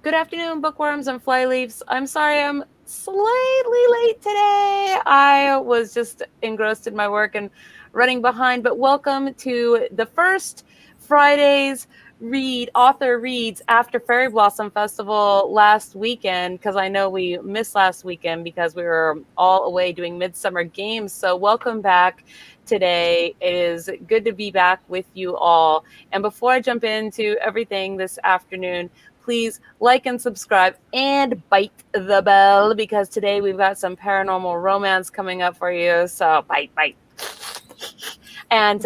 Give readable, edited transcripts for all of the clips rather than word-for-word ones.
Good afternoon, bookworms and flyleafs. I'm sorry I'm slightly late today. I was just engrossed in my work and running behind, but welcome to the first Friday's author reads after Fairy Blossom Festival last weekend, because I know we missed last weekend because we were all away doing Midsummer Games. So welcome back today. It is good to be back with you all. And before I jump into everything this afternoon, please like and subscribe and bite the bell, because today we've got some paranormal romance coming up for you. So bite. And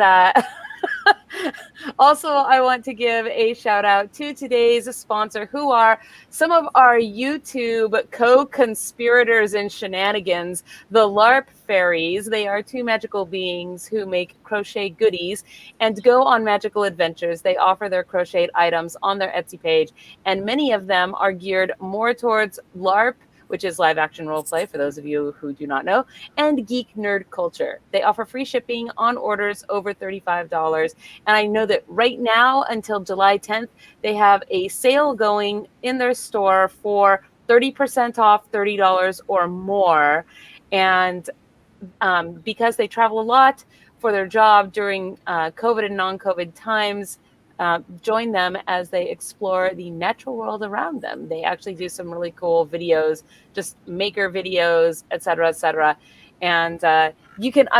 also, I want to give a shout out to today's sponsor, who are some of our YouTube co-conspirators in shenanigans, the LARP Faeries. They are two magical beings who make crochet goodies and go on magical adventures. They offer their crocheted items on their Etsy page, and many of them are geared more towards LARP, which is live action role play for those of you who do not know, and geek nerd culture. They offer free shipping on orders over $35. And I know that right now until July 10th, they have a sale going in their store for 30% off $30 or more. And because they travel a lot for their job during COVID and non-COVID times, join them as they explore the natural world around them. They actually do some really cool videos, just maker videos, etc., etc. And I'm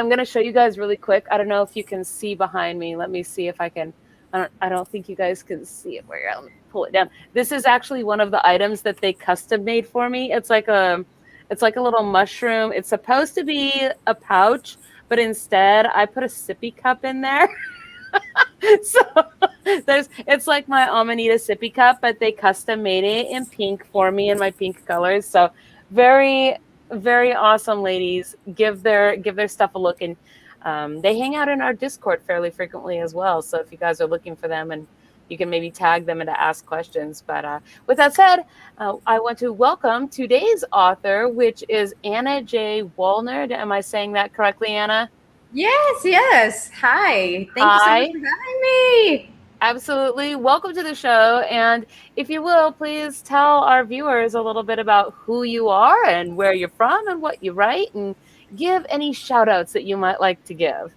going to show you guys really quick. I don't know if you can see behind me. Let me see if I can. I don't think you guys can see it. Let me pull it down. This is actually one of the items that they custom made for me. It's like a little mushroom. It's supposed to be a pouch, but instead I put a sippy cup in there. So it's like my Amanita sippy cup, but they custom made it in pink for me in my pink colors. So very, very awesome, ladies. Give their stuff a look, and they hang out in our Discord fairly frequently as well. So if you guys are looking for them, and you can maybe tag them and to ask questions. But with that said, I want to welcome today's author, which is Anna J. Walner. Am I saying that correctly, Anna? Yes. Hi. Thank you so much Hi. for having me. Absolutely. Welcome to the show. And if you will, please tell our viewers a little bit about who you are and where you're from and what you write, and give any shout outs that you might like to give.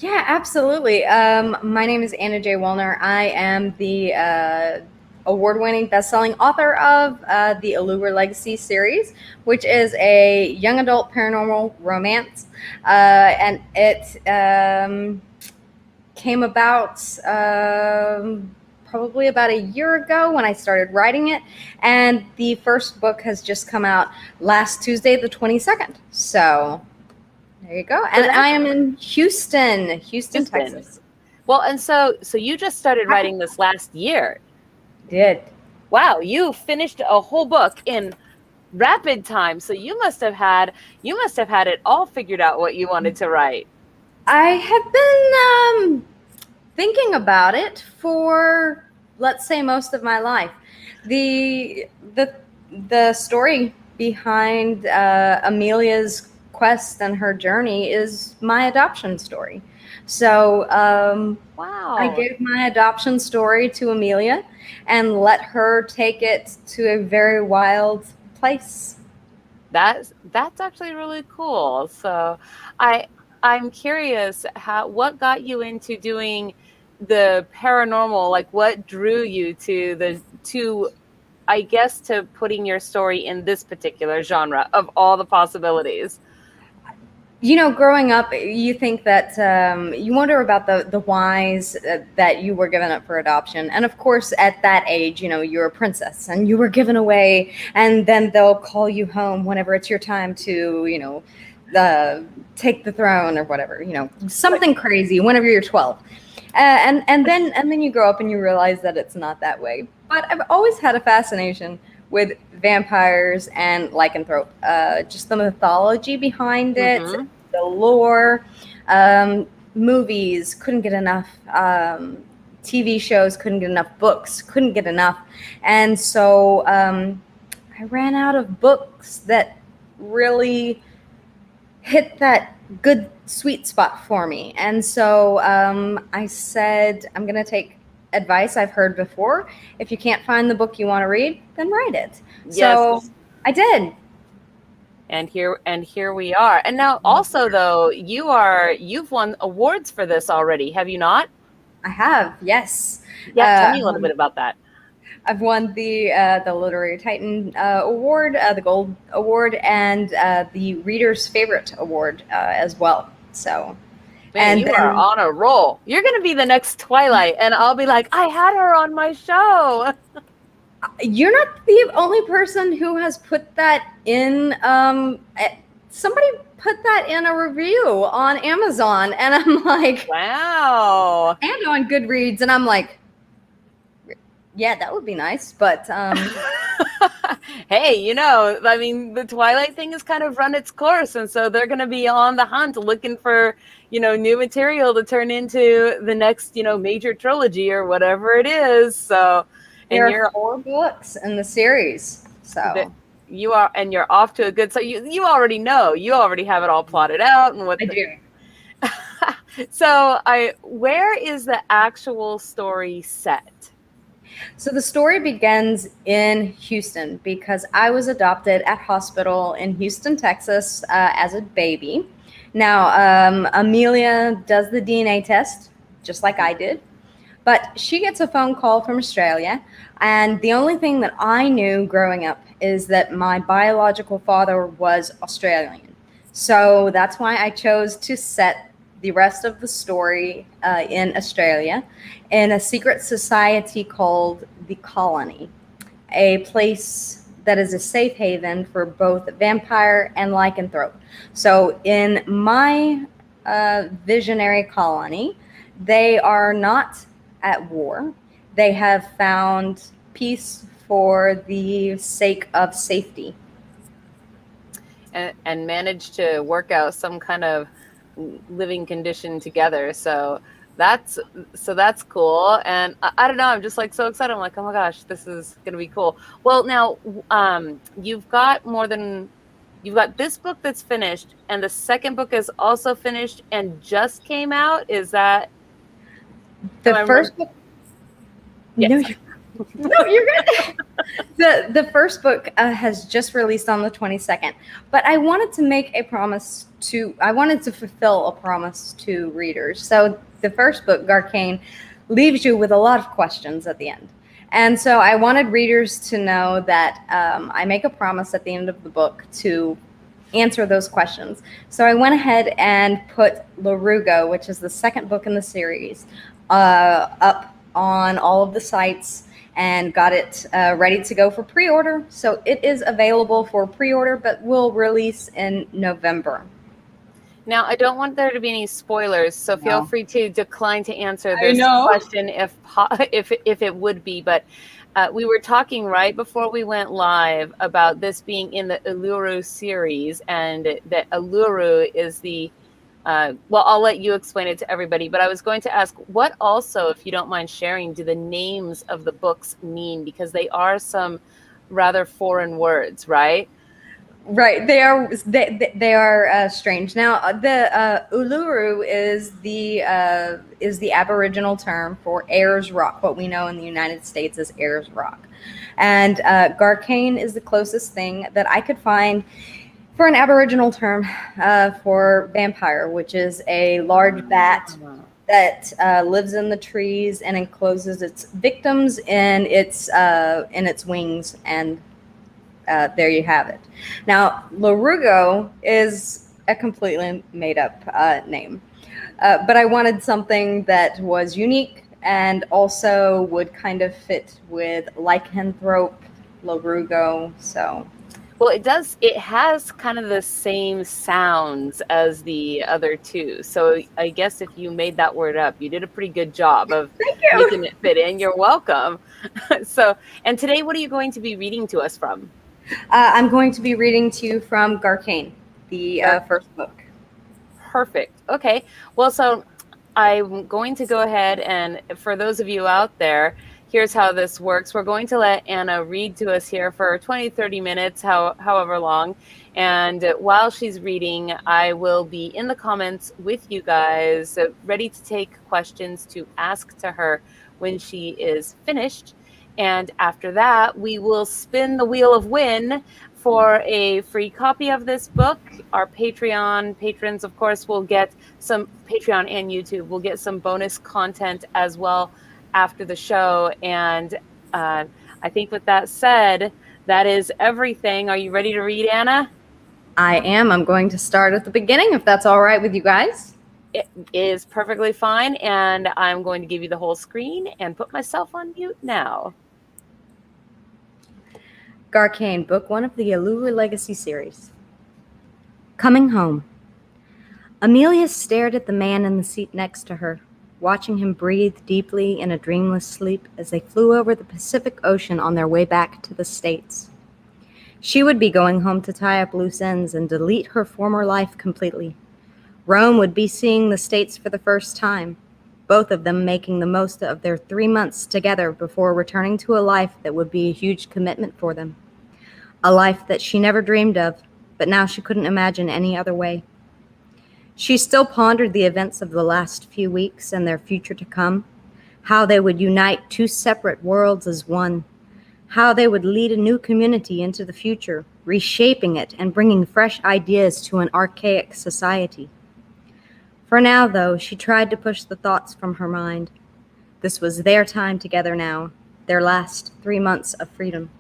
Yeah, absolutely. My name is Anna J. Walner. I am the award-winning best-selling author of the Allure Legacy series, which is a young adult paranormal romance. And it came about probably about a year ago when I started writing it, and the first book has just come out last Tuesday, the 22nd. So there you go. And I am in Houston, Texas. Well, and so you just started writing this last year. Did. Wow, you finished a whole book in rapid time. So you must have had it all figured out what you wanted to write. I have been thinking about it for, let's say, most of my life. The story behind Amelia's quest and her journey is my adoption story. So Wow. I gave my adoption story to Amelia and let her take it to a very wild place. That's actually really cool. So I'm curious, what got you into doing the paranormal? Like, what drew you to I guess to putting your story in this particular genre of all the possibilities? You know, growing up, you think that you wonder about the whys that you were given up for adoption. And of course, at that age, you know, you're a princess and you were given away, and then they'll call you home whenever it's your time to, you know, take the throne or whatever, you know, something crazy whenever you're 12. And then you grow up and you realize that it's not that way. But I've always had a fascination with vampires and lycanthrope, just the mythology behind it, the lore. Movies, couldn't get enough. TV shows, couldn't get enough. Books, couldn't get enough. And so I ran out of books that really hit that good sweet spot for me. And so I said, I'm going to take advice I've heard before. If you can't find the book you want to read, then write it. Yes. So I did. And here we are. And now also though, you've won awards for this already, have you not? I have, yes. Yeah, tell me a little bit about that. I've won the Literary Titan Award, the Gold Award, and the Reader's Favorite Award as well. So, man, you are on a roll. You're going to be the next Twilight, and I'll be like, I had her on my show. You're not the only person who has put that in. Somebody put that in a review on Amazon, and I'm like, wow. And on Goodreads, and I'm like, yeah, that would be nice, but hey, you know, I mean, the Twilight thing has kind of run its course, and so they're going to be on the hunt looking for, you know, new material to turn into the next, you know, major trilogy or whatever it is. So, and there are 4 books in the series, so you are, and you're off to a good. So you already know, you already have it all plotted out, and what I do. So, where is the actual story set? So the story begins in Houston because I was adopted at hospital in Houston, Texas, as a baby. Now, Amelia does the DNA test, just like I did, but she gets a phone call from Australia, and the only thing that I knew growing up is that my biological father was Australian. So that's why I chose to set the rest of the story in Australia in a secret society called the Colony, a place that is a safe haven for both vampire and lycanthrope. So in my visionary colony, they are not at war. They have found peace for the sake of safety. And managed to work out some kind of living condition together. So that's cool. And I don't know, I'm just like so excited. I'm like, oh my gosh, this is gonna be cool. Well, now you've got this book that's finished, and the second book is also finished and just came out. Is that the first book? Yes. No, you're good. The first book has just released on the 22nd, but I wanted to fulfill a promise to readers. So the first book, Garcane, leaves you with a lot of questions at the end. And so I wanted readers to know that I make a promise at the end of the book to answer those questions. So I went ahead and put Larugo, which is the second book in the series, up on all of the sites and got it ready to go for pre-order. So it is available for pre-order, but will release in November. Now, I don't want there to be any spoilers, so feel free to decline to answer this question if it would be. But we were talking right before we went live about this being in the Uluru series, and that Uluru is the well, I'll let you explain it to everybody, but I was going to ask, what also, if you don't mind sharing, do the names of the books mean? Because they are some rather foreign words, right? Right, they are strange. Now, the Uluru is the Aboriginal term for Ayers Rock, what we know in the United States as Ayers Rock, and Garcane is the closest thing that I could find for an Aboriginal term for vampire, which is a large bat that lives in the trees and encloses its victims in its wings, and there you have it. Now, Larugo is a completely made-up name, but I wanted something that was unique and also would kind of fit with lycanthrope, Larugo, so... Well, it does. It has kind of the same sounds as the other two. So I guess if you made that word up, you did a pretty good job of making it fit in. You're welcome. So, and today, what are you going to be reading to us from? I'm going to be reading to you from Garcane, the first book. Perfect. Okay. Well, so I'm going to go ahead, and for those of you out there, here's how this works. We're going to let Anna read to us here for 20, 30 minutes, however long. And while she's reading, I will be in the comments with you guys, ready to take questions to ask to her when she is finished. And after that, we will spin the wheel of win for a free copy of this book. Our Patreon patrons, of course, will get some Patreon and YouTube will get some bonus content as well after the show. And I think with that said, that is everything. Are you ready to read, Anna? I am. I'm going to start at the beginning, if that's all right with you guys. It is perfectly fine, and I'm going to give you the whole screen and put myself on mute now. Garcane, Book 1 of the Allure Legacy series. Coming home. Amelia stared at the man in the seat next to her, watching him breathe deeply in a dreamless sleep as they flew over the Pacific Ocean on their way back to the States. She would be going home to tie up loose ends and delete her former life completely. Rome would be seeing the States for the first time, both of them making the most of their 3 months together before returning to a life that would be a huge commitment for them. A life that she never dreamed of, but now she couldn't imagine any other way. She still pondered the events of the last few weeks and their future to come, how they would unite two separate worlds as one, how they would lead a new community into the future, reshaping it and bringing fresh ideas to an archaic society. For now, though, she tried to push the thoughts from her mind. This was their time together now, their last 3 months of freedom.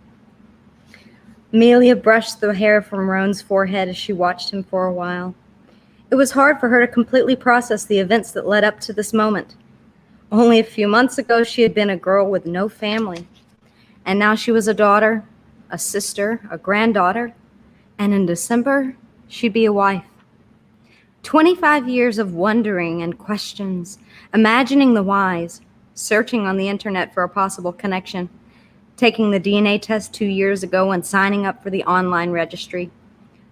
Amelia brushed the hair from Roan's forehead as she watched him for a while. It was hard for her to completely process the events that led up to this moment. Only a few months ago, she had been a girl with no family. And now she was a daughter, a sister, a granddaughter, and in December, she'd be a wife. 25 years of wondering and questions, imagining the whys, searching on the internet for a possible connection, taking the DNA test 2 years ago and signing up for the online registry,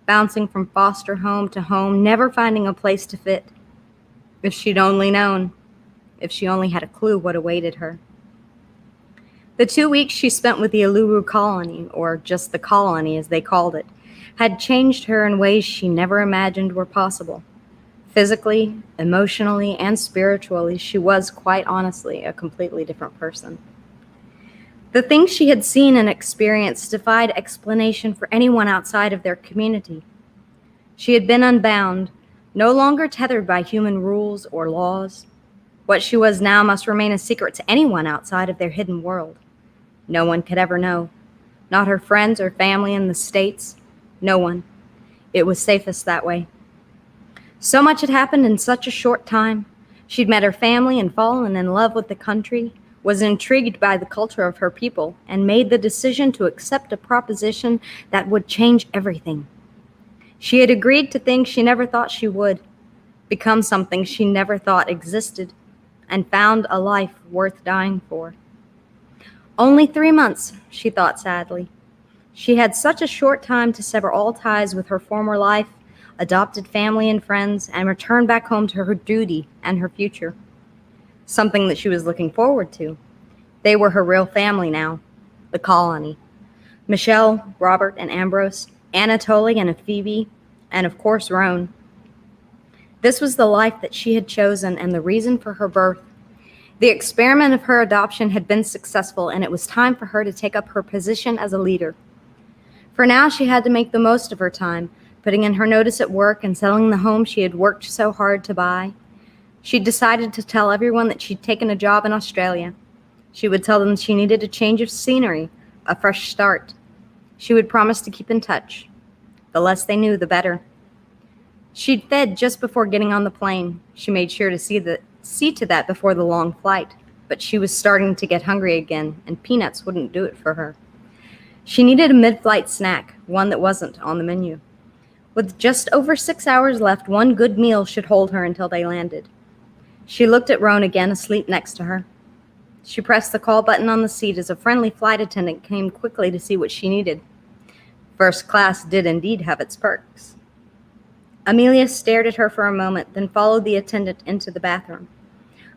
bouncing from foster home to home, never finding a place to fit. If she'd only known, if she only had a clue what awaited her. The 2 weeks she spent with the Uluru colony, or just the colony as they called it, had changed her in ways she never imagined were possible. Physically, emotionally, and spiritually, she was, quite honestly, a completely different person. The things she had seen and experienced defied explanation for anyone outside of their community. She had been unbound, no longer tethered by human rules or laws. What she was now must remain a secret to anyone outside of their hidden world. No one could ever know. Not her friends or family in the States. No one. It was safest that way. So much had happened in such a short time. She'd met her family and fallen in love with the country, was intrigued by the culture of her people, and made the decision to accept a proposition that would change everything. She had agreed to things she never thought she would, become something she never thought existed, and found a life worth dying for. Only 3 months, she thought sadly. She had such a short time to sever all ties with her former life, adopted family and friends, and return back home to her duty and her future. Something that she was looking forward to. They were her real family now, the colony. Michelle, Robert, and Ambrose, Anatoly and Phoebe, and of course Roan. This was the life that she had chosen and the reason for her birth. The experiment of her adoption had been successful, and it was time for her to take up her position as a leader. For now, she had to make the most of her time, putting in her notice at work and selling the home she had worked so hard to buy. She decided to tell everyone that she'd taken a job in Australia. She would tell them she needed a change of scenery, a fresh start. She would promise to keep in touch. The less they knew, the better. She'd fed just before getting on the plane. She made sure to see to that before the long flight, but she was starting to get hungry again, and peanuts wouldn't do it for her. She needed a mid-flight snack, one that wasn't on the menu. With just over 6 hours left, one good meal should hold her until they landed. She looked at Roan again, asleep next to her. She pressed the call button on the seat as a friendly flight attendant came quickly to see what she needed. First class did indeed have its perks. Amelia stared at her for a moment, then followed the attendant into the bathroom.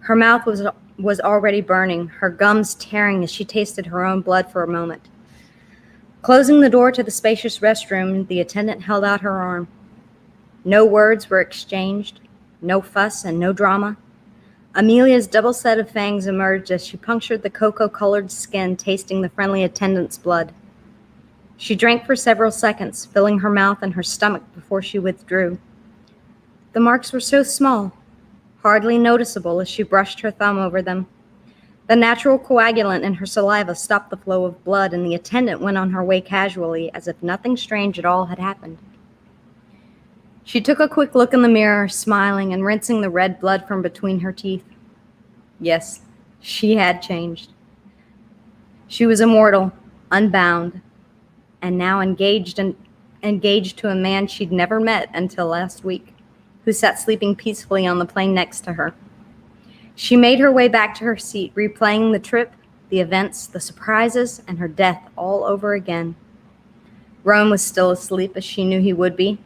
Her mouth was already burning, her gums tearing as she tasted her own blood for a moment. Closing the door to the spacious restroom, the attendant held out her arm. No words were exchanged, no fuss and no drama. Amelia's double set of fangs emerged as she punctured the cocoa-colored skin, tasting the friendly attendant's blood. She drank for several seconds, filling her mouth and her stomach before she withdrew. The marks were so small, hardly noticeable as she brushed her thumb over them. The natural coagulant in her saliva stopped the flow of blood, and the attendant went on her way casually, as if nothing strange at all had happened. She took a quick look in the mirror, smiling and rinsing the red blood from between her teeth. Yes, she had changed. She was immortal, unbound, and now engaged to a man she'd never met until last week, who sat sleeping peacefully on the plane next to her. She made her way back to her seat, replaying the trip, the events, the surprises, and her death all over again. Rowan was still asleep, as she knew he would be.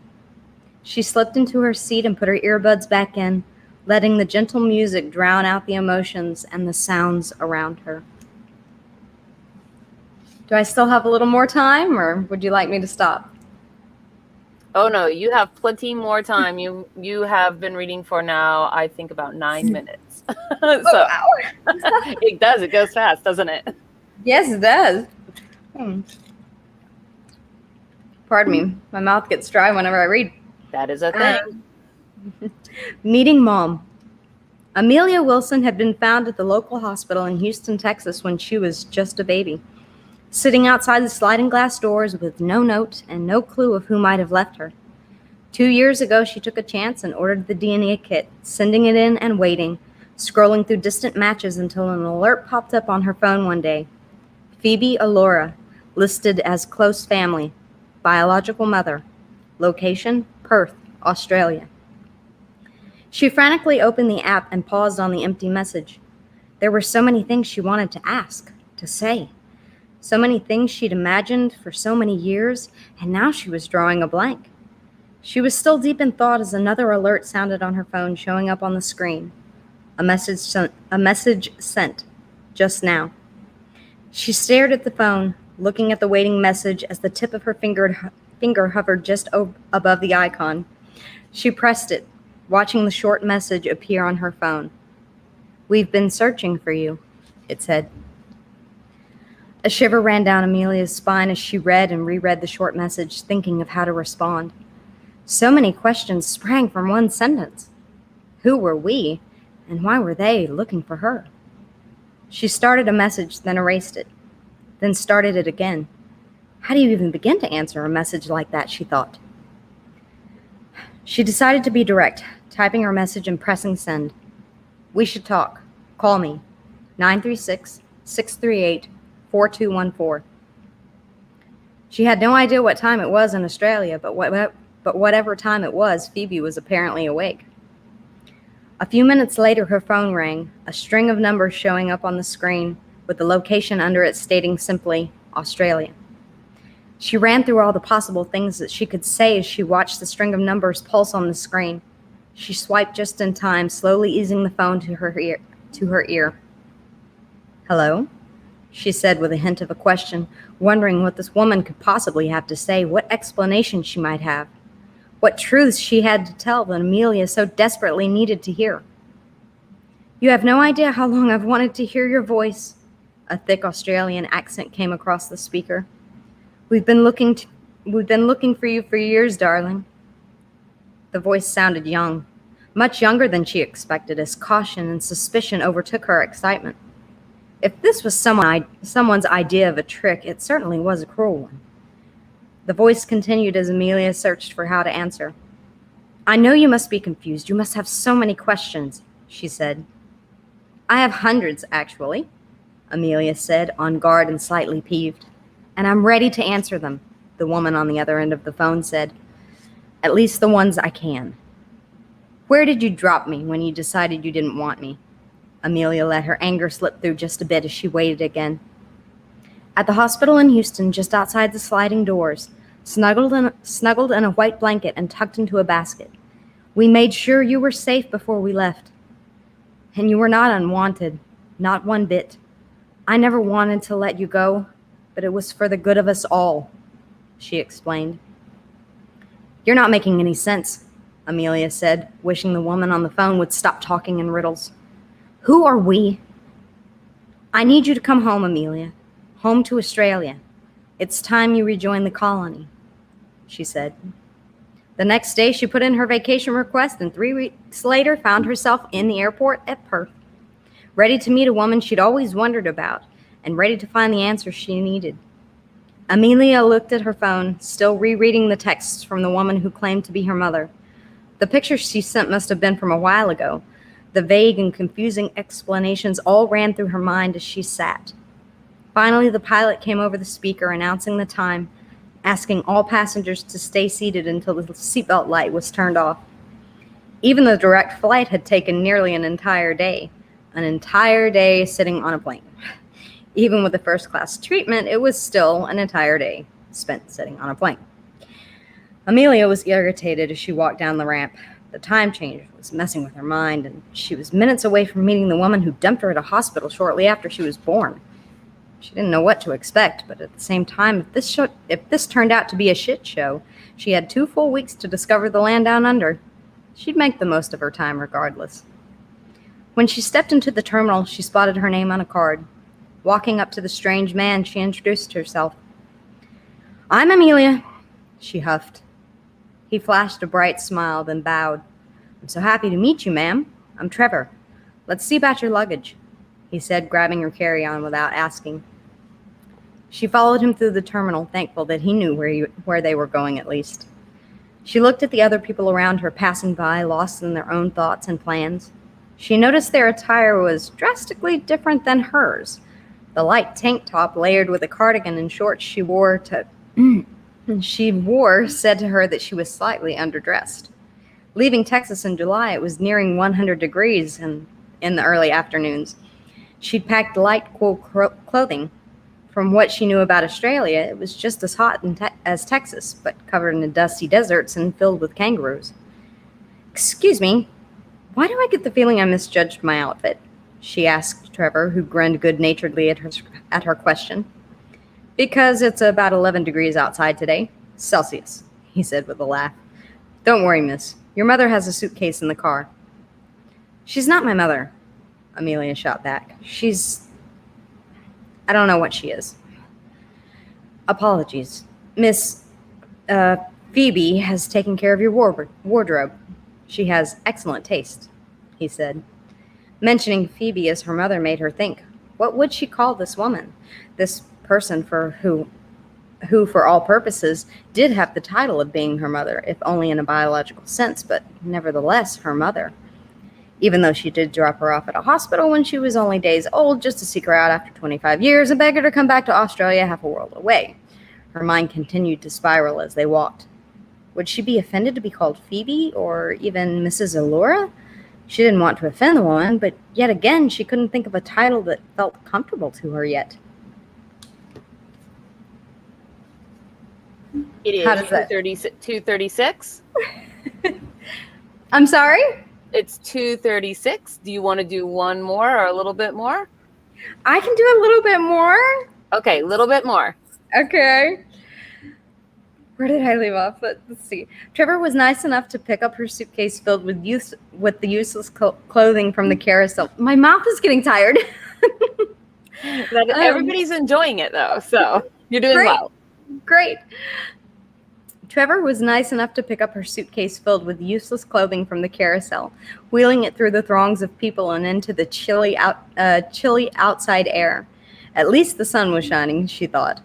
She slipped into her seat and put her earbuds back in, letting the gentle music drown out the emotions and the sounds around her. Do I still have a little more time, or would you like me to stop? Oh no, you have plenty more time. You have been reading for now, I think, about 9 minutes. So wow. It does. It goes fast, doesn't it? Yes, it does. Pardon me. My mouth gets dry whenever I read. That is a thing. Meeting Mom. Amelia Wilson had been found at the local hospital in Houston, Texas when she was just a baby, sitting outside the sliding glass doors with no note and no clue of who might have left her. 2 years ago, she took a chance and ordered the DNA kit, sending it in and waiting, scrolling through distant matches until an alert popped up on her phone one day. Phoebe Alora, listed as close family, biological mother, location, Perth, Australia. She frantically opened the app and paused on the empty message. There were so many things she wanted to ask, to say. So many things she'd imagined for so many years, and now she was drawing a blank. She was still deep in thought as another alert sounded on her phone, showing up on the screen. A message sent, just now. She stared at the phone, looking at the waiting message as the tip of her finger hovered just above the icon. She pressed it, watching the short message appear on her phone. "We've been searching for you," it said. A shiver ran down Amelia's spine as she read and reread the short message, thinking of how to respond. So many questions sprang from one sentence. Who were we, and why were they looking for her? She started a message, then erased it, then started it again. How do you even begin to answer a message like that, she thought. She decided to be direct, typing her message and pressing send. "We should talk. Call me. 936-638-4214. She had no idea what time it was in Australia, but whatever time it was, Phoebe was apparently awake. A few minutes later, her phone rang, a string of numbers showing up on the screen, with the location under it stating simply, Australia. She ran through all the possible things that she could say as she watched the string of numbers pulse on the screen. She swiped just in time, slowly easing the phone to her ear. "Hello?" she said with a hint of a question, wondering what this woman could possibly have to say, what explanation she might have, what truths she had to tell that Amelia so desperately needed to hear. "You have no idea how long I've wanted to hear your voice." A thick Australian accent came across the speaker. We've been looking for you for years, darling." The voice sounded young, much younger than she expected, as caution and suspicion overtook her excitement. If this was someone's idea of a trick, it certainly was a cruel one. The voice continued as Amelia searched for how to answer. "I know you must be confused. You must have so many questions," she said. "I have hundreds, actually," Amelia said, on guard and slightly peeved. "And I'm ready to answer them," the woman on the other end of the phone said. "At least the ones I can." "Where did you drop me when you decided you didn't want me?" Amelia let her anger slip through just a bit as she waited again. "At the hospital in Houston, just outside the sliding doors, snuggled in a white blanket and tucked into a basket. We made sure you were safe before we left. And you were not unwanted, not one bit. I never wanted to let you go, but it was for the good of us all," she explained. "You're not making any sense," Amelia said, wishing the woman on the phone would stop talking in riddles. Who are we? I need you to come home, Amelia. Home to Australia. It's time you rejoin the colony, she said. The next day, she put in her vacation request and 3 weeks later found herself in the airport at Perth, ready to meet a woman she'd always wondered about and ready to find the answers she needed. Amelia looked at her phone, still rereading the texts from the woman who claimed to be her mother. The pictures she sent must have been from a while ago. The vague and confusing explanations all ran through her mind as she sat. Finally, the pilot came over the speaker announcing the time, asking all passengers to stay seated until the seatbelt light was turned off. Even the direct flight had taken nearly an entire day sitting on a plane. Even with the first-class treatment, it was still an entire day spent sitting on a plane. Amelia was irritated as she walked down the ramp. The time change was messing with her mind, and she was minutes away from meeting the woman who dumped her at a hospital shortly after she was born. She didn't know what to expect, but at the same time, if this turned out to be a shit show, she had 2 full weeks to discover the land down under. She'd make the most of her time regardless. When she stepped into the terminal, she spotted her name on a card. Walking up to the strange man, she introduced herself. "I'm Amelia," she huffed. He flashed a bright smile, then bowed. "I'm so happy to meet you, ma'am. I'm Trevor. Let's see about your luggage," he said, grabbing her carry-on without asking. She followed him through the terminal, thankful that he knew where they were going at least. She looked at the other people around her passing by, lost in their own thoughts and plans. She noticed their attire was drastically different than hers. The light tank top layered with a cardigan and shorts she wore said to her that she was slightly underdressed. Leaving Texas in July, it was nearing 100 degrees in the early afternoons. She'd packed light, cool clothing. From what she knew about Australia, it was just as hot as Texas, but covered in dusty deserts and filled with kangaroos. "Excuse me, why do I get the feeling I misjudged my outfit?" she asked Trevor, who grinned good-naturedly at her question. "Because it's about 11 degrees outside today. Celsius," he said with a laugh. "Don't worry, miss. Your mother has a suitcase in the car." "She's not my mother," Amelia shot back. I don't know what she is." "Apologies. Miss Phoebe has taken care of your wardrobe. She has excellent taste," he said. Mentioning Phoebe as her mother made her think, what would she call this woman? This person who for all purposes did have the title of being her mother, if only in a biological sense, but nevertheless her mother. Even though she did drop her off at a hospital when she was only days old, just to seek her out after 25 years and beg her to come back to Australia half a world away. Her mind continued to spiral as they walked. Would she be offended to be called Phoebe or even Mrs. Allura? She didn't want to offend the woman, but yet again, she couldn't think of a title that felt comfortable to her yet. It is 2:36. I'm sorry? It's 2:36. Do you want to do one more or a little bit more? I can do a little bit more. Okay, a little bit more. Okay. Where did I leave off? Let's see. Trevor was nice enough to pick up her suitcase filled with the useless clothing from the carousel. My mouth is getting tired. Everybody's enjoying it, though, so you're doing well. Great. Trevor was nice enough to pick up her suitcase filled with useless clothing from the carousel, wheeling it through the throngs of people and into the chilly outside air. At least the sun was shining, she thought.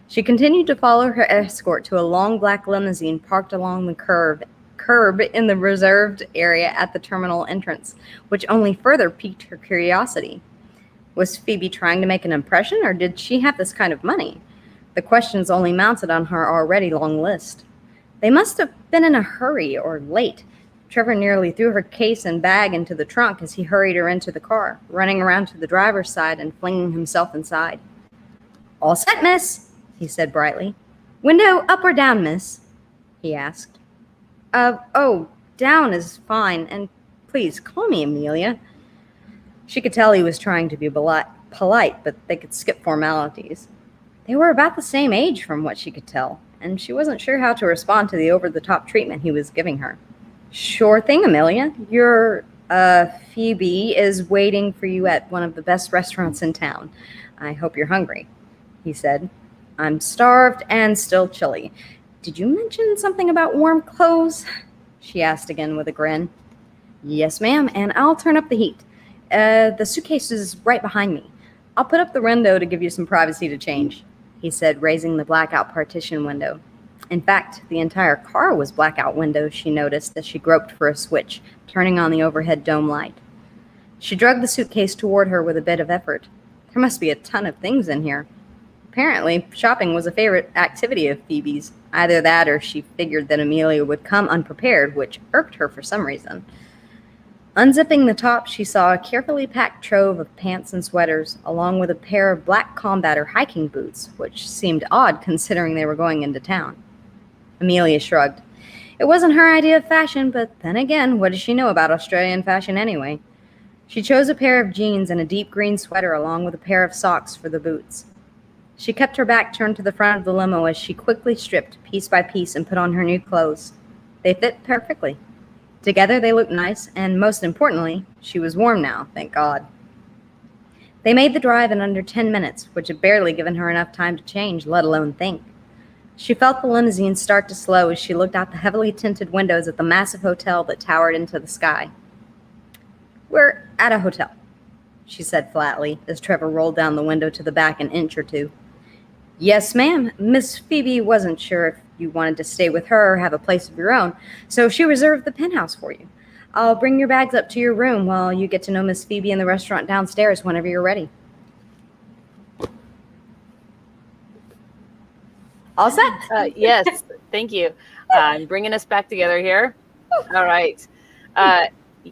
She continued to follow her escort to a long black limousine parked along the curb in the reserved area at the terminal entrance, which only further piqued her curiosity. Was Phoebe trying to make an impression, or did she have this kind of money? The questions only mounted on her already long list. They must have been in a hurry or late. Trevor nearly threw her case and bag into the trunk as he hurried her into the car, running around to the driver's side and flinging himself inside. "All set, miss," he said brightly. "Window up or down, miss?" he asked. Oh, down is fine, and please call me Amelia." She could tell he was trying to be polite, but they could skip formalities. They were about the same age from what she could tell, and she wasn't sure how to respond to the over-the-top treatment he was giving her. "Sure thing, Amelia. You're Phoebe is waiting for you at one of the best restaurants in town. I hope you're hungry, he said. I'm starved and still chilly. Did you mention something about warm clothes? She asked again with a grin. Yes, ma'am, and I'll turn up the heat. The suitcase is right behind me. I'll put up the window to give you some privacy to change, he said, raising the blackout partition window. In fact, the entire car was blackout window, she noticed as she groped for a switch, turning on the overhead dome light. She dragged the suitcase toward her with a bit of effort. There must be a ton of things in here. Apparently, shopping was a favorite activity of Phoebe's. Either that or she figured that Amelia would come unprepared, which irked her for some reason. Unzipping the top, she saw a carefully packed trove of pants and sweaters, along with a pair of black combater hiking boots, which seemed odd considering they were going into town. Amelia shrugged. It wasn't her idea of fashion, but then again, what does she know about Australian fashion anyway? She chose a pair of jeans and a deep green sweater along with a pair of socks for the boots. She kept her back turned to the front of the limo as she quickly stripped piece by piece and put on her new clothes. They fit perfectly. Together they looked nice, and most importantly, she was warm now, thank God. They made the drive in under 10 minutes, which had barely given her enough time to change, let alone think. She felt the limousine start to slow as she looked out the heavily tinted windows at the massive hotel that towered into the sky. We're at a hotel, she said flatly, as Trevor rolled down the window to the back an inch or two. Yes, ma'am. Miss Phoebe wasn't sure if you wanted to stay with her or have a place of your own, so she reserved the penthouse for you. I'll bring your bags up to your room while you get to know Miss Phoebe in the restaurant downstairs whenever you're ready. All set? Yes, thank you. I'm bringing us back together here. All right.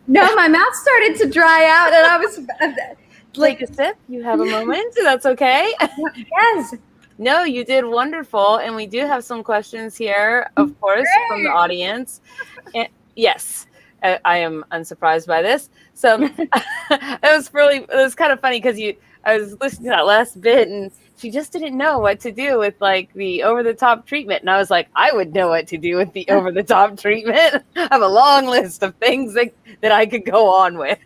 No, my mouth started to dry out, and I was Take a sip. You have a moment. That's okay. Yes. No, you did wonderful. And we do have some questions here, of course, from the audience. And yes, I am unsurprised by this. So it was kind of funny because I was listening to that last bit and she just didn't know what to do with like the over-the-top treatment. And I was like, I would know what to do with the over-the-top treatment. I have a long list of things that I could go on with.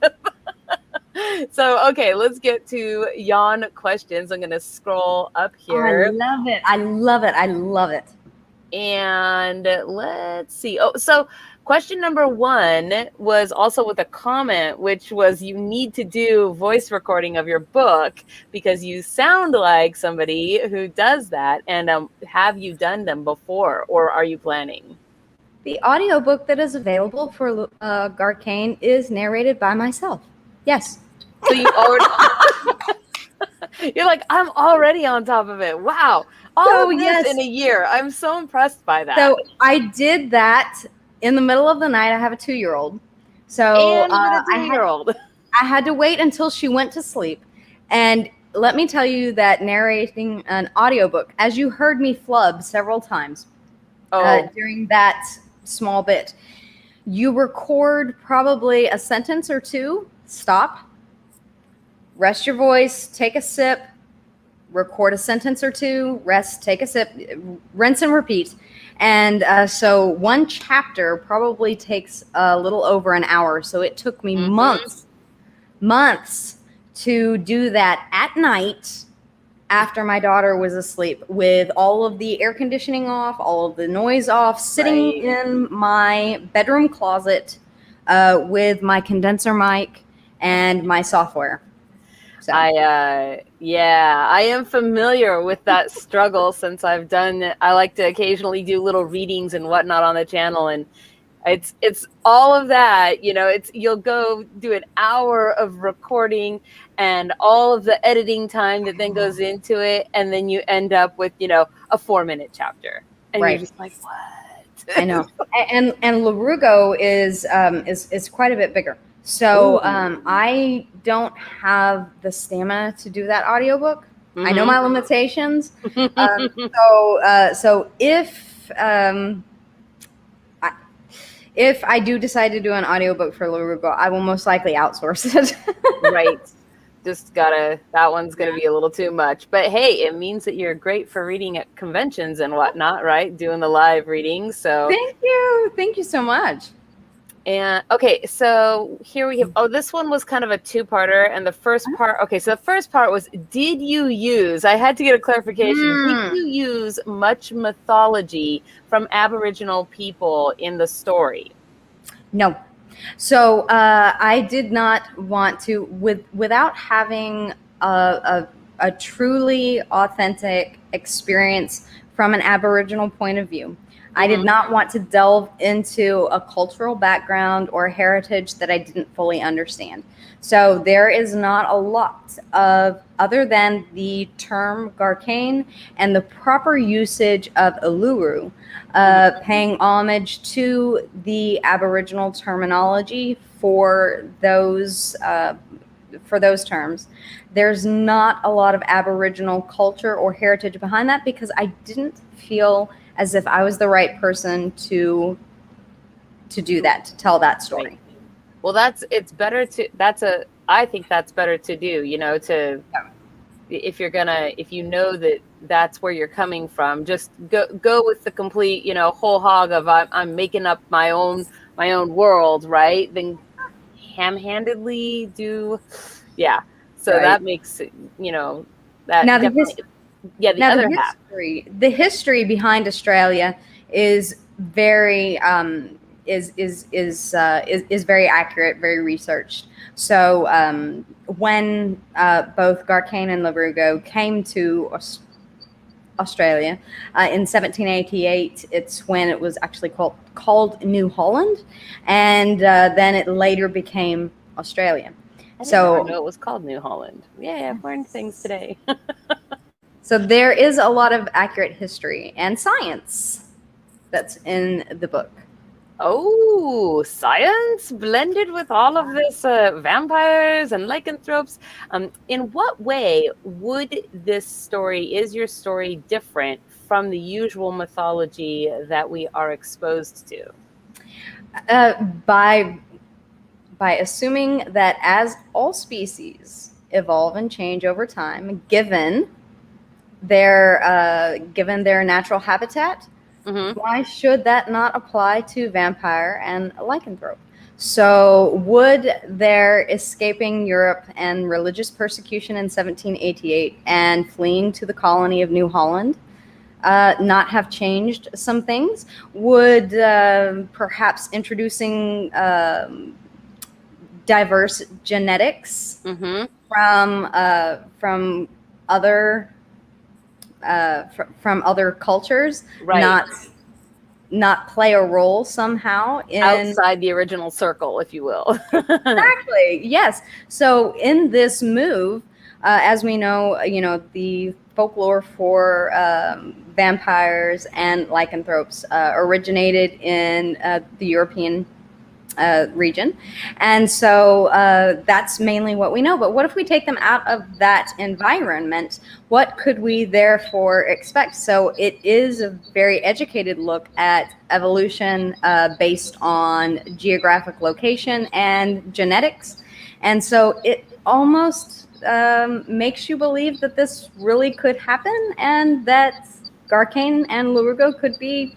So, okay, let's get to yawn questions. I'm going to scroll up here. I love it. I love it. I love it. And let's see. Oh, so question number 1 was also with a comment, which was you need to do voice recording of your book because you sound like somebody who does that. And have you done them before or are you planning? The audiobook that is available for Garcane is narrated by myself. Yes. So you already you're like, I'm already on top of it. Wow. All of this in a year. I'm so impressed by that. So I did that in the middle of the night. I have a 2-year-old. So and a 2-year-old. I had to wait until she went to sleep. And let me tell you that narrating an audiobook, as you heard me flub several times during that small bit, you record probably a sentence or two, stop, rest your voice, take a sip, record a sentence or two, rest, take a sip, rinse and repeat. And so one chapter probably takes a little over an hour. So it took me months to do that at night after my daughter was asleep with all of the air conditioning off, all of the noise off, sitting in my bedroom closet with my condenser mic and my software. So. I am familiar with that struggle since I like to occasionally do little readings and whatnot on the channel. And it's all of that, you'll go do an hour of recording and all of the editing time that then goes into it. And then you end up with, a 4-minute chapter and you're just like, what? I know. And Larugo is quite a bit bigger. So I don't have the stamina to do that audiobook. I know my limitations. So if I do decide to do an audiobook for Larugo, I will most likely outsource it. Right. That one's going to be a little too much. But hey, it means that you're great for reading at conventions and whatnot, right? Doing the live readings. So Thank you. Thank you so much. And okay, so here we have, this one was kind of a two-parter. And the first part, okay, so the first part was, did you use, I had to get a clarification, did you use much mythology from Aboriginal people in the story? No. So I did not want to, without having a truly authentic experience from an Aboriginal point of view. I did not want to delve into a cultural background or heritage that I didn't fully understand. So there is not a lot of, other than the term Garcane and the proper usage of Uluru, paying homage to the Aboriginal terminology for those terms. There's not a lot of Aboriginal culture or heritage behind that because I didn't feel as if I was the right person to do that, to tell that story. Right. Well, I think that's better to do, if you know that that's where you're coming from, just go with the complete, whole hog of I'm making up my own world, right? Then ham-handedly do, yeah. So right. That makes it, that now definitely, the other half. The history behind Australia is very is very accurate, very researched. So when both Garcane and Larugo came to Australia in 1788, it's when it was actually called New Holland, and then it later became Australia. I didn't know it was called New Holland. Yeah, I've learned things today. So there is a lot of accurate history and science that's in the book. Oh, science blended with all of this vampires and lycanthropes. In what way is your story different from the usual mythology that we are exposed to? By assuming that as all species evolve and change over time, given their natural habitat, why should that not apply to vampire and lycanthrope? So would their escaping Europe and religious persecution in 1788 and fleeing to the colony of New Holland not have changed some things? Would perhaps introducing diverse genetics from other cultures not play a role somehow outside the original circle, if you will? Exactly. Yes. So in this move, as we know, the folklore for vampires and lycanthropes originated in the European region. And so that's mainly what we know. But what if we take them out of that environment? What could we therefore expect? So it is a very educated look at evolution based on geographic location and genetics. And so it almost makes you believe that this really could happen and that Garcane and Larugo could be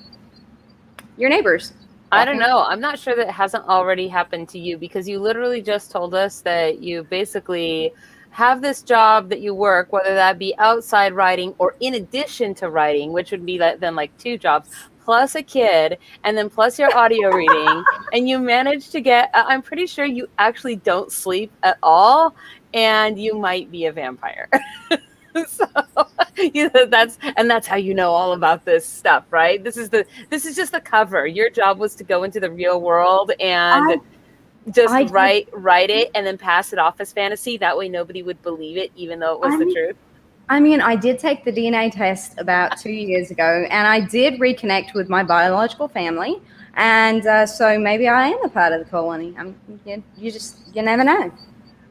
your neighbors. I don't know. I'm not sure that it hasn't already happened to you, because you literally just told us that you basically have this job that you work, whether that be outside writing or in addition to writing, which would be then like 2 jobs, plus a kid, and then plus your audio reading. And you manage to get, I'm pretty sure you actually don't sleep at all, and you might be a vampire. So that's how you know all about this stuff, right? This is just the cover. Your job was to go into the real world and write it and then pass it off as fantasy. That way nobody would believe it, even though it was the truth. I mean, I did take the DNA test about 2 years ago, and I did reconnect with my biological family, and so maybe I am a part of the colony. You never know.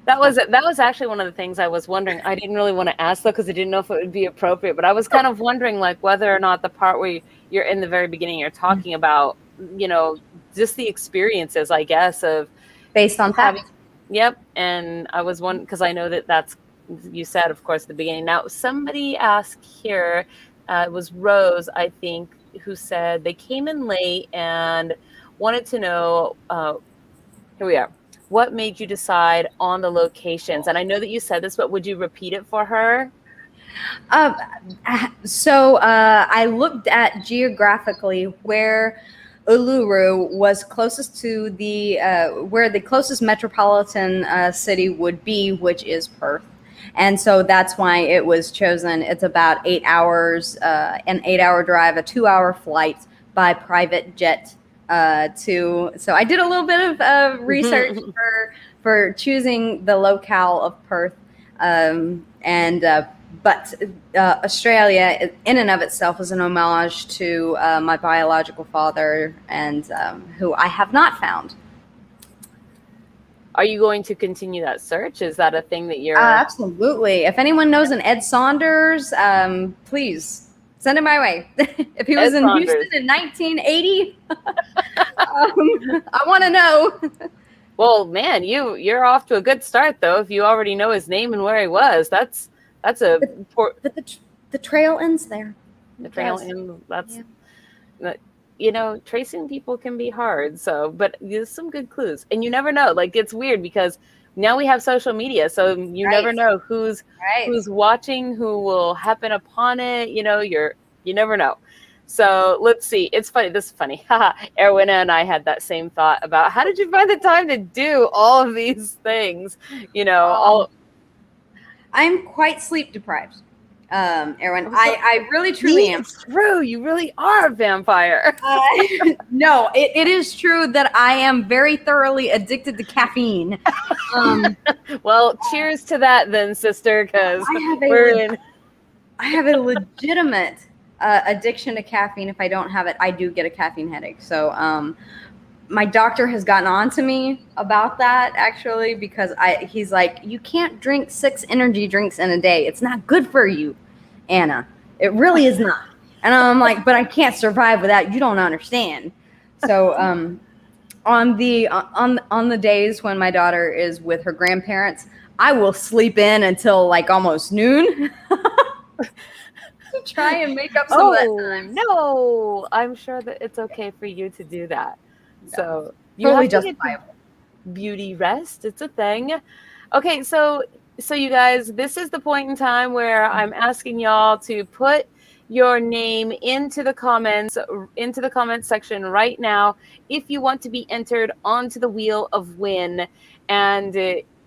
That was actually one of the things I was wondering. I didn't really want to ask, though, because I didn't know if it would be appropriate. But I was kind of wondering, like, whether or not the part where you're in the very beginning, you're talking about, just the experiences, I guess, of based on having. Yep. And I was wondering, because I know that's, you said, of course, at the beginning. Now, somebody asked here, it was Rose, I think, who said they came in late and wanted to know, here we are. What made you decide on the locations? And I know that you said this, but would you repeat it for her? Uh, I looked at geographically where Uluru was closest to the where the closest metropolitan city would be, which is Perth. And so that's why it was chosen. It's about 8 hours, an 8 hour drive, a 2 hour flight by private jet. So I did a little bit of research for choosing the locale of Perth, but Australia, in and of itself, is an homage to my biological father, and who I have not found. Are you going to continue that search? Is that a thing that you're... Absolutely. If anyone knows an Ed Saunders, please send him my way. If he was in Houston in 1980, I want to know. Well, man, you're off to a good start, though. If you already know his name and where he was, that's a... The trail ends there. The trail ends. That's... Yeah. You know, tracing people can be hard. So, but there's some good clues, and you never know. Like, it's weird because now we have social media, so you never know who's watching, who will happen upon it. You know, you never know. So let's see. It's funny. This is funny. Erwin and I had that same thought about how did you find the time to do all of these things? You know, I'm quite sleep deprived. Erwin, I really truly am. It's true. You really are a vampire. No, it is true that I am very thoroughly addicted to caffeine. Well, cheers to that then, sister, because I have a legitimate addiction to caffeine. If I don't have it, I do get a caffeine headache. So my doctor has gotten on to me about that, actually, because he's like, you can't drink 6 energy drinks in a day. It's not good for you, Anna. It really is not. And I'm like, but I can't survive without. You don't understand. So on the days when my daughter is with her grandparents, I will sleep in until like almost noon to try and make up some of that time. No, I'm sure that it's okay for you to do that. So you totally have to justifiable. Get beauty rest. It's a thing. Okay, so you guys, this is the point in time where I'm asking y'all to put your name into the comments section right now if you want to be entered onto the Wheel of Win. And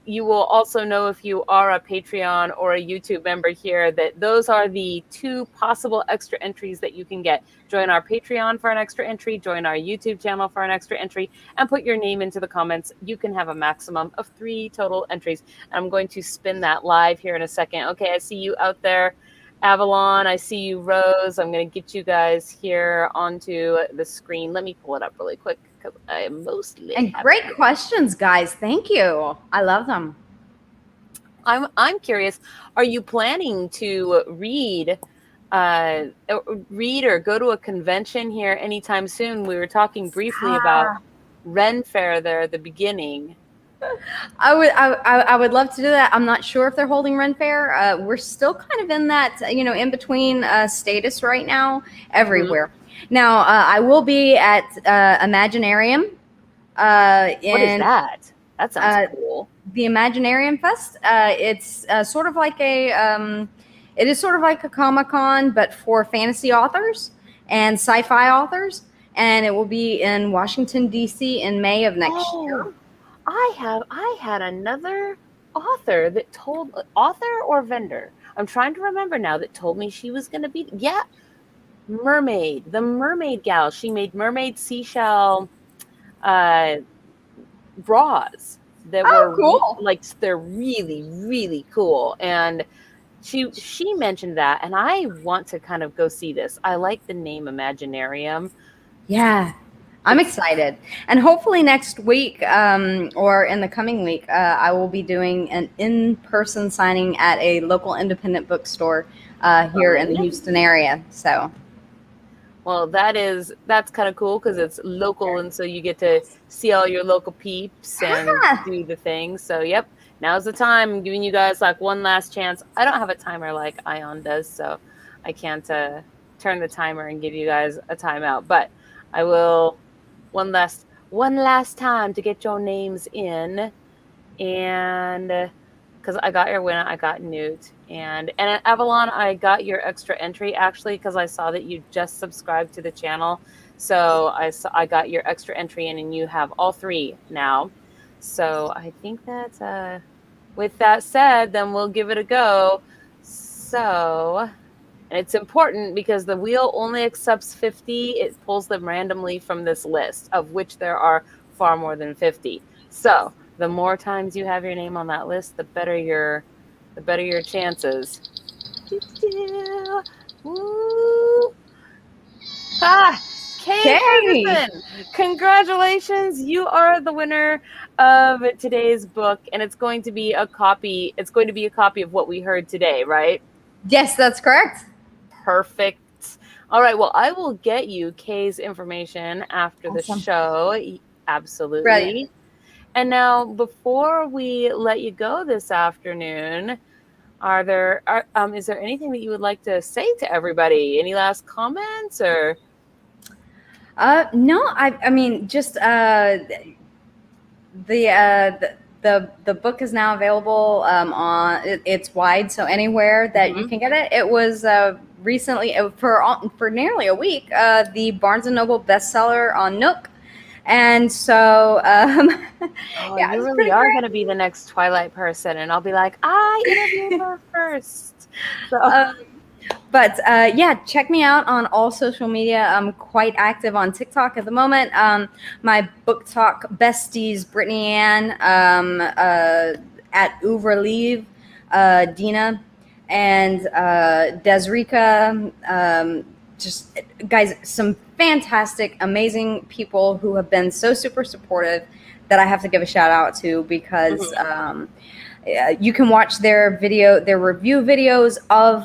you will also know if you are a Patreon or a YouTube member here that those are the 2 possible extra entries that you can get. Join our Patreon for an extra entry, join our YouTube channel for an extra entry, and put your name into the comments. You can have a maximum of 3 total entries. I'm going to spin that live here in a second. Okay, I see you out there, Avalon. I see you, Rose. I'm going to get you guys here onto the screen. Let me pull it up really quick because I am mostly... And great questions, guys. Thank you. I love them. I'm curious. Are you planning to read or go to a convention here anytime soon? We were talking briefly about Ren Fair there at the beginning. I would love to do that. I'm not sure if they're holding Ren Fair. We're still kind of in that, in between status right now everywhere. Mm-hmm. Now, I will be at Imaginarium. What is that? That sounds cool. The Imaginarium Fest. It's sort of like it is sort of like a Comic-Con, but for fantasy authors and sci-fi authors. And it will be in Washington, D.C. in May of next year. I had another author or vendor. I'm trying to remember now that told me she was going to be, the mermaid gal. She made mermaid seashell bras that were cool. Like, they're really, really cool. And she mentioned that, and I want to kind of go see this. I like the name Imaginarium. Yeah. I'm excited. And hopefully next week or in the coming week, I will be doing an in-person signing at a local independent bookstore here in the Houston area. So, well, that's kind of cool because it's local, and so you get to see all your local peeps and do the thing. So, yep, now's the time. I'm giving you guys like one last chance. I don't have a timer like Ion does, so I can't turn the timer and give you guys a timeout, but I will one last time to get your names in, and because I got your winner, I got Newt, and Avalon, I got your extra entry actually because I saw that you just subscribed to the channel, so I got your extra entry in, and you have all three now. So I think that with that said, then we'll give it a go. So. And it's important because the wheel only accepts 50. It pulls them randomly from this list, of which there are far more than 50. So the more times you have your name on that list, the better your chances. Woo. Kay Ferguson, congratulations! You are the winner of today's book, and it's going to be a copy. It's going to be a copy of what we heard today, right? Yes, that's correct. Perfect. All right. Well, I will get you Kay's information after the show. Absolutely. Brilliant. And now, before we let you go this afternoon, is there anything that you would like to say to everybody? Any last comments or? No, I mean, just the book is now available on it's wide, so anywhere that you can get it. It was recently for nearly a week the Barnes and Noble bestseller on Nook, and so yeah, you really are going to be the next Twilight person, and I'll be like, I interviewed her first. So. But yeah, check me out on all social media. I'm quite active on TikTok at the moment. My book talk besties, Brittany Ann, at Uverleave, Dina, and Desrika. Just guys, some fantastic, amazing people who have been so super supportive that I have to give a shout out to because you can watch their review videos of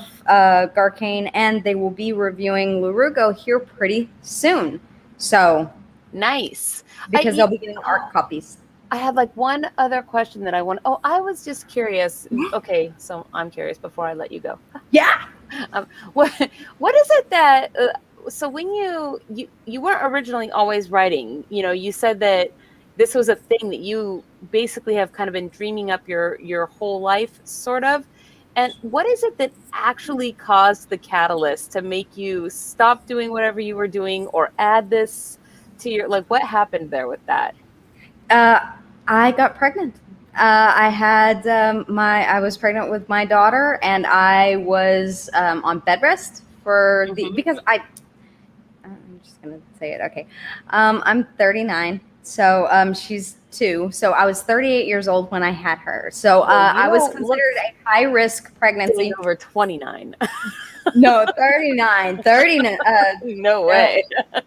Garcane, and they will be reviewing Larugo here pretty soon. So nice, because they'll be getting art copies. I had like one other question that I want. Oh, I was just curious. Okay, so I'm curious before I let you go. Yeah. What is it that? So when you weren't originally always writing, you said that this was a thing that you basically have kind of been dreaming up your whole life, sort of. And what is it that actually caused the catalyst to make you stop doing whatever you were doing or add this to your, like, what happened there with that? I got pregnant. I was pregnant with my daughter, and I was on bed rest because I'm just going to say it. Okay. I'm 39. So she's 2. So I was 38 years old when I had her. So I was considered a high risk pregnancy. Over 29. No, 39. 39. No way.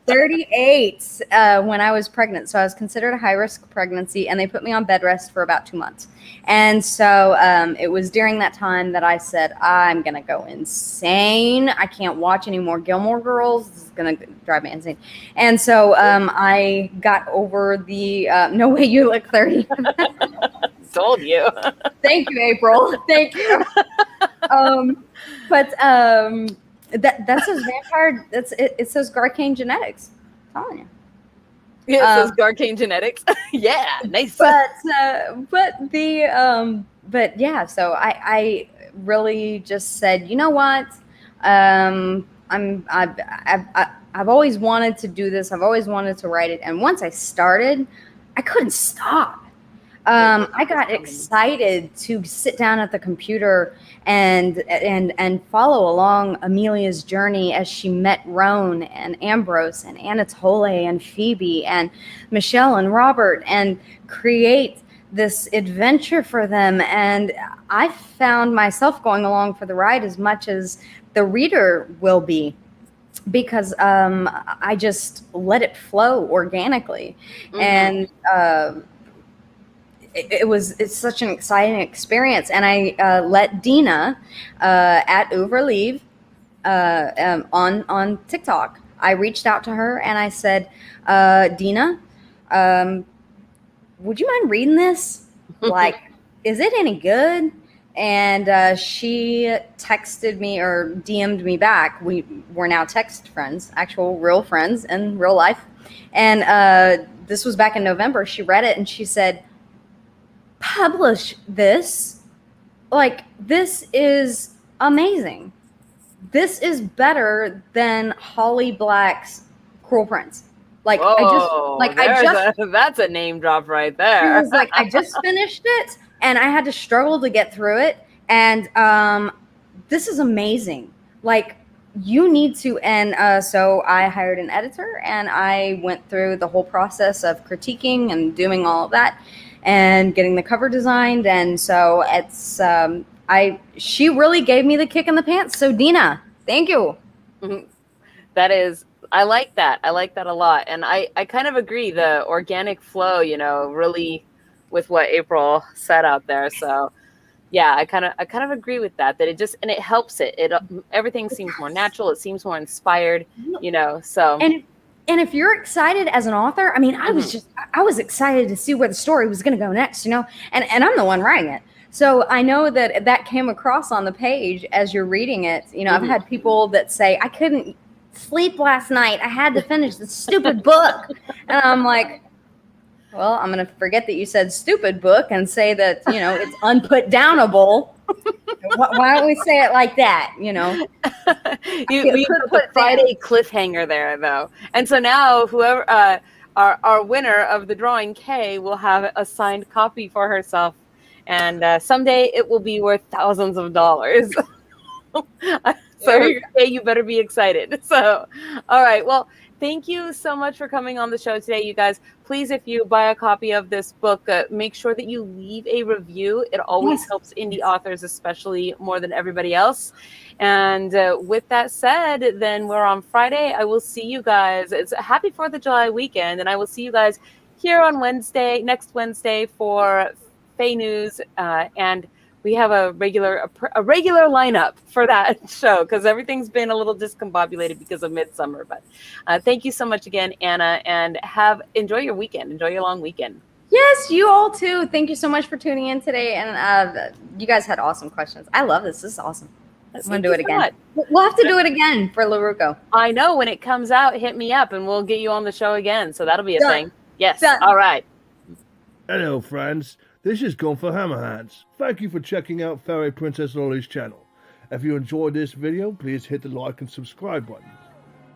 38 when I was pregnant. So I was considered a high risk pregnancy, and they put me on bed rest for about 2 months. And so it was during that time that I said, I'm going to go insane. I can't watch any more Gilmore Girls. This is going to drive me insane. And so I got over the no way you look 30. Told you. Thank you, April. Thank you. But that's those vampire. It says Garcane genetics. I'm telling you. Yeah, it says Garcane genetics. Yeah, nice. But yeah. So I really just said, you know what? I've always wanted to do this. I've always wanted to write it, and once I started, I couldn't stop. I got excited to sit down at the computer and follow along Amelia's journey as she met Roan and Ambrose and Anatole and Phoebe and Michelle and Robert and create this adventure for them. And I found myself going along for the ride as much as the reader will be, because I just let it flow organically. And it's such an exciting experience. And I let Dina at Uverleave on TikTok, I reached out to her and I said, Dina, would you mind reading this? Like, is it any good? and she texted me or DM'd me back. We're now text friends, actual real friends in real life. And this was back in November. She read it and she said, publish this. Like, this is amazing. This is better than Holly Black's Cruel Prince. Like, Whoa, that's a name drop right there. She was like, I just finished it and I had to struggle to get through it. And this is amazing. Like, you need to. And so I hired an editor and I went through the whole process of critiquing and doing all of that and getting the cover designed. And so it's, she really gave me the kick in the pants. So Dina, thank you. That is, I like that. I like that a lot. And I kind of agree. The organic flow, you know, really with what April said out there. So yeah, I kind of agree with that it just, and it helps everything seems more natural. It seems more inspired, you know, so. And if you're excited as an author, I mean, I was excited to see where the story was going to go next, you know, and I'm the one writing it. So I know that came across on the page as you're reading it. You know, I've had people that say, I couldn't sleep last night. I had to finish this stupid book. And I'm like, well, I'm going to forget that you said stupid book and say that, you know, it's unputdownable. Why don't we say it like that, you know? you put the Friday cliffhanger there, though. And so now whoever, our winner of the drawing, Kay, will have a signed copy for herself. And someday it will be worth thousands of dollars. So Kay, you better be excited. So, all right. Well, thank you so much for coming on the show today, you guys. Please, if you buy a copy of this book, make sure that you leave a review. It always helps indie authors, especially more than everybody else. And with that said, then we're on Friday. I will see you guys. It's a happy 4th of July weekend. And I will see you guys here on next Wednesday for Fae News. And we have a regular lineup for that show because everything's been a little discombobulated because of Midsummer. But thank you so much again, Anna, and enjoy your weekend. Enjoy your long weekend. Yes, you all too. Thank you so much for tuning in today. And you guys had awesome questions. I love this. This is awesome. I'm going to do it again. We'll have to do it again for LaRucco. I know. When it comes out, hit me up and we'll get you on the show again. So that'll be a thing. Yes. All right. Hello, friends. This is Gunther Hammerhands. Thank you for checking out Fairy Princess Lolly's channel. If you enjoyed this video, please hit the like and subscribe button.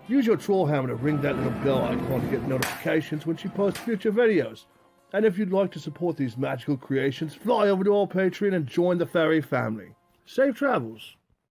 Use your troll hammer to ring that little bell icon to get notifications when she posts future videos. And if you'd like to support these magical creations, fly over to our Patreon and join the fairy family. Safe travels!